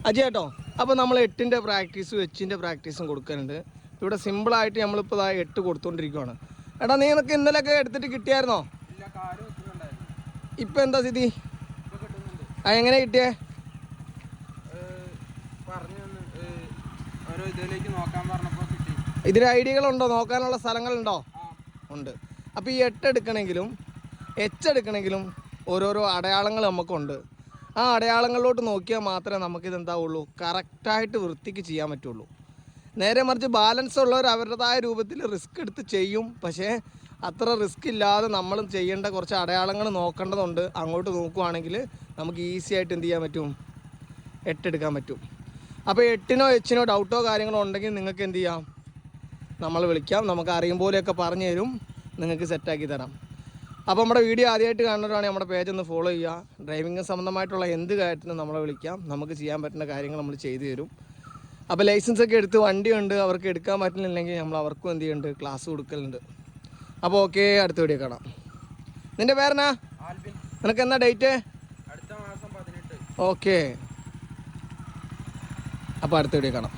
അജയ് കേട്ടോ. അപ്പോൾ നമ്മൾ 8ൻ്റെ പ്രാക്ടീസും 8ൻ്റെ പ്രാക്ടീസും കൊടുക്കുന്നുണ്ട്. ഇവിടെ സിമ്പിളായിട്ട് നമ്മളിപ്പോൾ 8 കൊടുത്തുകൊണ്ടിരിക്കുകയാണ്. എടാ നിനക്ക് ഇന്നലെയൊക്കെ എടുത്തിട്ട് കിട്ടിയായിരുന്നോ? ഇപ്പം എന്താ സ്ഥിതി? എങ്ങനെ കിട്ടിയേ? ഇതിന് ഐഡിയകളുണ്ടോ? നോക്കാനുള്ള സ്ഥലങ്ങളുണ്ടോ? ഉണ്ട്. അപ്പോൾ ഈ 8 എടുക്കണമെങ്കിലും എടുക്കണമെങ്കിലും ഓരോരോ അടയാളങ്ങൾ നമുക്കുണ്ട്. ആ അടയാളങ്ങളിലോട്ട് നോക്കിയാൽ മാത്രമേ നമുക്കിതെന്താവുള്ളൂ, കറക്റ്റായിട്ട് വൃത്തിക്ക് ചെയ്യാൻ പറ്റുള്ളൂ. നേരെ മറിച്ച് ബാലൻസ് ഉള്ളവർ അവരുടേതായ രൂപത്തിൽ റിസ്ക് എടുത്ത് ചെയ്യും. പക്ഷേ അത്ര റിസ്ക് ഇല്ലാതെ നമ്മളും ചെയ്യേണ്ട കുറച്ച് അടയാളങ്ങൾ നോക്കേണ്ടതുണ്ട്. അങ്ങോട്ട് നോക്കുവാണെങ്കിൽ നമുക്ക് ഈസി ആയിട്ട് എന്ത് ചെയ്യാൻ പറ്റും, 8 എടുക്കാൻ പറ്റും. അപ്പോൾ 8നോ 8നോ ഡൗട്ടോ കാര്യങ്ങളോ ഉണ്ടെങ്കിൽ നിങ്ങൾക്ക് എന്ത് ചെയ്യാം, നമ്മൾ വിളിക്കാം. നമുക്ക് അറിയും പോലെയൊക്കെ പറഞ്ഞു തരും, നിങ്ങൾക്ക് സെറ്റാക്കി തരാം. അപ്പോൾ നമ്മുടെ വീഡിയോ ആദ്യമായിട്ട് കാണുന്നവരാണെങ്കിൽ നമ്മുടെ പേജ് ഒന്ന് ഫോളോ ചെയ്യുക. ഡ്രൈവിംഗ് സംബന്ധമായിട്ടുള്ള എന്ത് കാര്യത്തിനും നമ്മളെ വിളിക്കാം. നമുക്ക് ചെയ്യാൻ പറ്റുന്ന കാര്യങ്ങൾ നമ്മൾ ചെയ്തു തരും. അപ്പോൾ ലൈസൻസൊക്കെ എടുത്ത് വണ്ടിയുണ്ട്, അവർക്ക് എടുക്കാൻ പറ്റുന്നില്ലെങ്കിൽ നമ്മൾ അവർക്കും എന്ത് ചെയ്യുന്നുണ്ട്, ക്ലാസ് കൊടുക്കലുണ്ട്. അപ്പോൾ ഓക്കെ, അടുത്ത വീഡിയോ കാണാം. നിൻ്റെ പേരെന്നാ? നിനക്ക് എന്നാ ഡേറ്റ്? അടുത്ത മാസം 18. ഓക്കെ, അപ്പോൾ അടുത്ത വീഡിയോ കാണാം.